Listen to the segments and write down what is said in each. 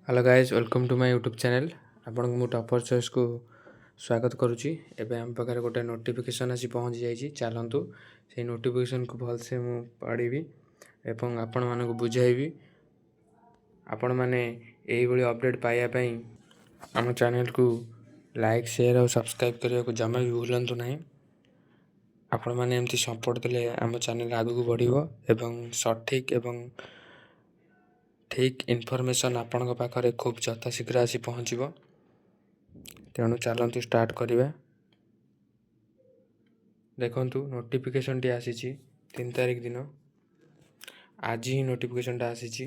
Hello guys welcome to my YouTube channel. आपन को topper choice को स्वागत करुच्ची। एबे हम पाखे गोटे नोटिफिकेशन आसी पहुँची जाइए। चलतु से नोटिफिकेशन को भलसे मु पढ़ी एवं आपण मानक बुझाइबी। आपण माने यही भली अपडेट पाइबापी आम चैनल को लाइक शेयर और सब्सक्राइब करने को जमा भी भूलु ना। आपण मैंने एमती सपोर्ट देले आम चैनल आगू बढ़िबो एवं सठिक एवं ठीक इनफॉरमेशन आपण पाखे खूब यथाशीघ्र आसी पहुँचब। तेणु चलतु स्टार्ट करिबा। देखंतु नोटिफिकेशन टी आसी 3 तारिख दिन आज ही नोटिफिकेशन टा आसी।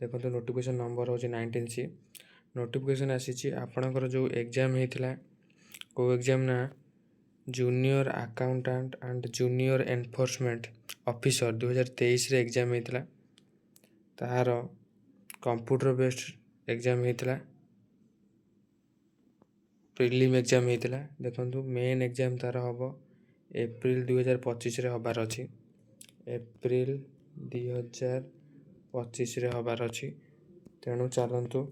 देखंतु नोटिफिकेशन नंबर हो 19C। नोटिफिकेशन आसी आपणकर जो एग्जाम होता को एग्जाम ना junior accountant and junior enforcement officer 2023 रे एग्जाम होता। तार कंप्यूटर बेस्ड एग्जाम होता। प्रिलिम एग्जाम होता। देखंतु मेन एग्जाम तार हम एप्रिल 2025 रे हबार अछि। एप्रिल 2025 रे हबार अछि। तेणु चलतु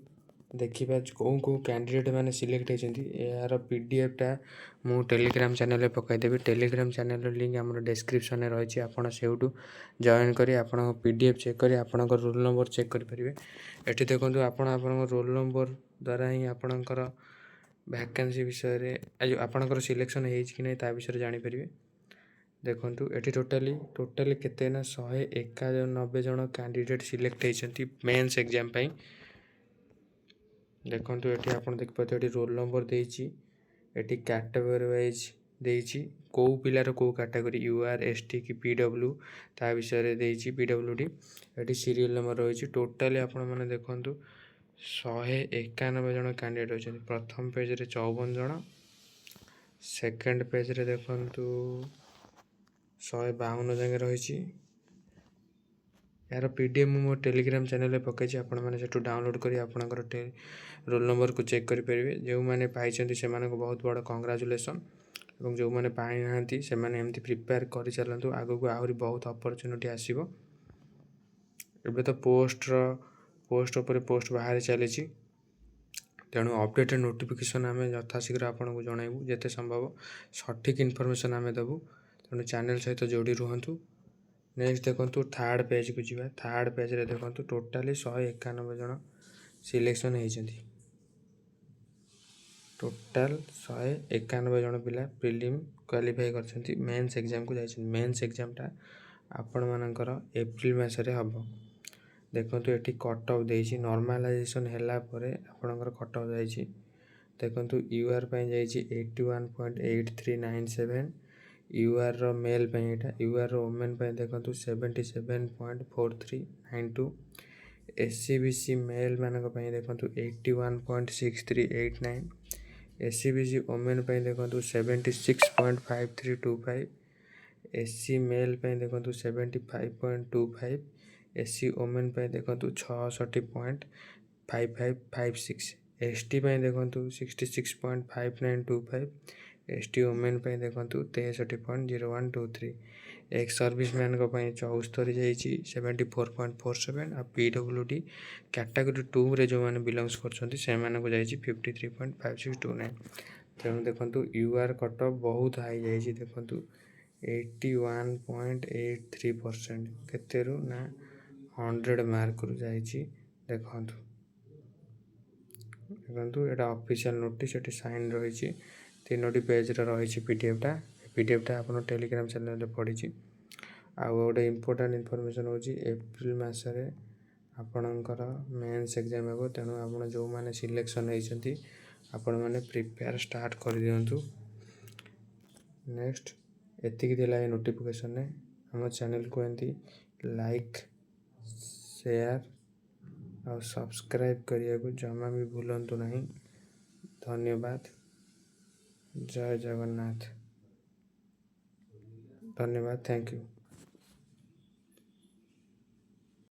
देखिबा को कैंडिडेट माने सिलेक्ट होइछन्ती। यार पीडीएफ टा मु टेलीग्राम चैनल रे पकाई देबी। टेलीग्राम चैनल लिंक हमर डिस्क्रिप्शन में रही। आपण सेउटू जॉइन करी आपण पीडीएफ चेक करी आपण रोल नंबर चेक करि परिबे। एठी देखंतु आपण रोल नंबर द्वारा ही आपणकर वैकेंसी विषय रे आपणकर सिलेक्शन हेइछ कि नै ता विषय जानि परिबे। देखंतु एठी टोटली केते ना 191 जन कैंडिडेट सिलेक्ट होइछन्ती मेंस एग्जाम पई। देखंतु एठी आपण देख पाते एठी रोल नंबर देइछि। एठी कैटेगरी वाइज देइछि को पिलार को कैटेगरी यूआर एसटी की पीडब्ल्यू ता विषय रे देइछि पीडब्ल्यूडी। एठी सीरियल नंबर रहिछि। टोटली आपण माने देखंतु 191 जन कैंडिडेट होइछन्ती। प्रथम पेज रे 54 जन, सेकंड पेज रे देखंतु 152 जंगे रहिछि। यार पीडीएफ मो टेलीग्राम चैनल रे पकाइछि। आपण माने सेटू डाउनलोड करी आपणकर रोल नंबर को चेक करि परिबे। जो माने पाइछन्ती से माने को बहुत बड़ कांग्रेचुलेशन। एवं जो माने पाइ नाहंती से माने एमती प्रिपेयर करि चलंतु। आगु को आहुरी बहुत अपॉर्चुनिटी आसीबो। एबे तो पोस्ट ऊपर पोस्ट बाहर चलीछि। तेणु अपडेटेड नोटिफिकेशन आम यथाशीघ्र आपन को जणाइबू। जेते संभव सठिक इनफॉरमेशन आम देबू। तेणु चैनल सहित जोड़ी रुहंतु। नेक्स्ट देखंतु थर्ड पेज को जीवा। थर्ड पेज रे देखंतु टोटली 191 जन सिलेक्शन होइछन्ती। टोटल 191 जन पिला प्रिलिम क्वालिफाई करछन्ती। मेंस एग्जाम को जाइछन्ती। मेंस एग्जाम टा आपण मानकर एप्रिल मास रे हबो। देखंतु एठी कट ऑफ देइछि। नॉर्मलाइजेशन हैला परे आपणकर कट ऑफ जाइछि। देखंतु यूआर पय जाइछि 81.8397। यूआर रो मेल पय एटा। यूआर रो वुमेन पय देखंतु 77.4392। एससीबीसी मेल मानक पय देखंतु 81.6389। एससीबीसी वुमेन पय देखंतु 76.5325। एससी मेल पय देखंतु 75.25। एससी वुमेन पय देखंतु 66.5556। एसटी पय देखंतु 66.5925। एसटी वुमेन पय देखंतु 63.0123। एक सर्विस मैन को पय 74 जाइछि 74.47। आ पीडब्ल्यूडी कैटेगरी 2 रे जो माने बिलोंग्स करछन्ती से माने को जाइछि 53.5629। तेणु देखंतु यूआर कट ऑफ बहुत हाई जाइछि। देखंतु 81.83% केतेरु ना 100 मार्क रु जाइछि। देखंतु एटा ऑफिशियल नोटिस एटी साइन रहिछि। तीनोटी पेज रे रहिछि पीडीएफ टा आपन टेलीग्राम चैनल रे पढिछि। आ गोटे इंपोर्टेंट इनफॉरमेशन होछि एप्रिल मास रे आपणकर मेंस एग्जाम हेबो। तेणु आपण जो माने सिलेक्शन होइछन्ती आपण माने प्रिपेयर स्टार्ट कर दियंतु। नेक्स्ट एतिकी दिला ए नोटिफिकेशन ने हम चैनल को एंती लाइक शेयर और सब्सक्राइब करिया को जमा भी भूलंतु नहीं। धन्यवाद। जय जगन्नाथ। धन्यवाद। Thank you.